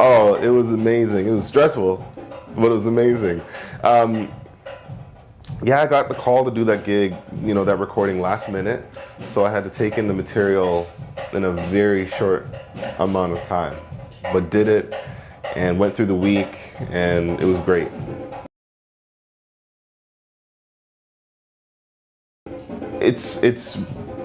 Oh, it was amazing. It was stressful, but it was amazing. Um, yeah, I got the call to do that gig, that recording last minute. So I had to take in the material in a very short amount of time, but did it and went through the week, and it was great. It's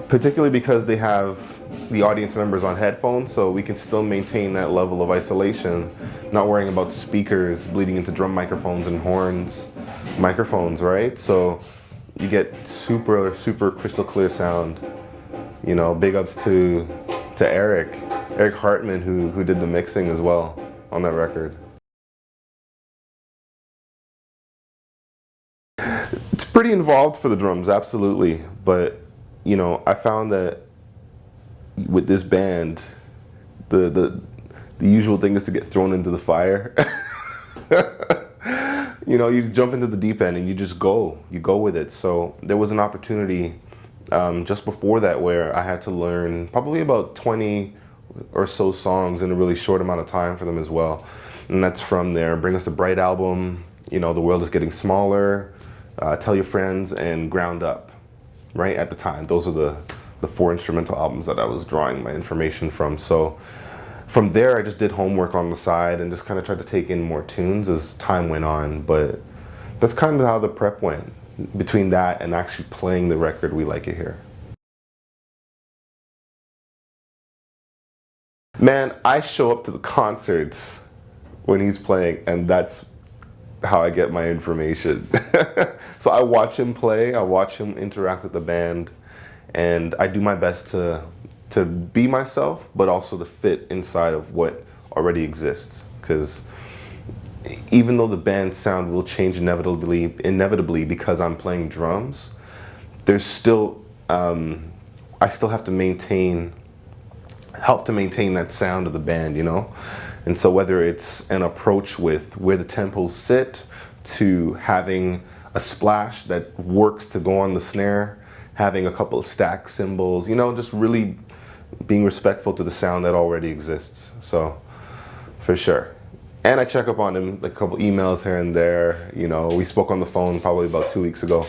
particularly because they have the audience members on headphones, so we can still maintain that level of isolation, not worrying about speakers bleeding into drum microphones and horns microphones, right? So you get super, super crystal clear sound. Big ups to Eric Hartman, who did the mixing as well on that record. It's pretty involved for the drums, absolutely. But, I found that with this band, the usual thing is to get thrown into the fire. You jump into the deep end and you just you go with it. So there was an opportunity just before that where I had to learn probably about 20 or so songs in a really short amount of time for them as well. And that's from their Bring Us the Bright album, The World is Getting Smaller, Tell Your Friends, and Ground Up, right? At the time, those are the 4 instrumental albums that I was drawing my information from. So from there, I just did homework on the side and just kind of tried to take in more tunes as time went on. But that's kind of how the prep went, between that and actually playing the record We Like It Here. Man, I show up to the concerts when he's playing, and that's how I get my information. So I watch him play, I watch him interact with the band, and I do my best to be myself, but also to fit inside of what already exists. Because even though the band's sound will change inevitably because I'm playing drums, there's still, I still have to help to maintain that sound of the band, And so whether it's an approach with where the tempos sit, to having a splash that works to go on the snare, having a couple of stack cymbals, just really being respectful to the sound that already exists. So, for sure. And I check up on him, like a couple emails here and there. We spoke on the phone probably about 2 weeks ago.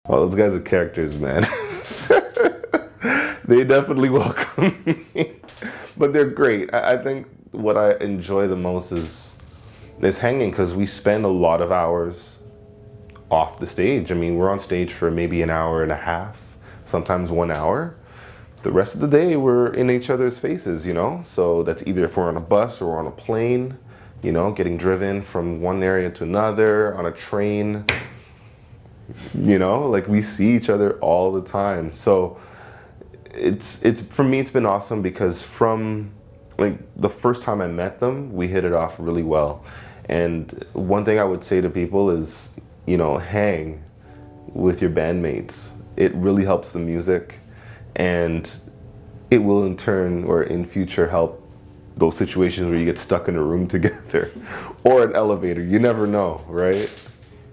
Oh, those guys are characters, man. They definitely welcome me. But they're great. I think what I enjoy the most is hanging, because we spend a lot of hours off the stage. I mean, we're on stage for maybe an hour and a half, sometimes 1 hour. The rest of the day, we're in each other's faces, So that's either if we're on a bus or on a plane, getting driven from one area to another, on a train, like we see each other all the time. So it's for me, it's been awesome, because from like the first time I met them, we hit it off really well. And one thing I would say to people is, hang with your bandmates. It really helps the music, and it will in turn, or in future, help those situations where you get stuck in a room together or an elevator. You never know, right?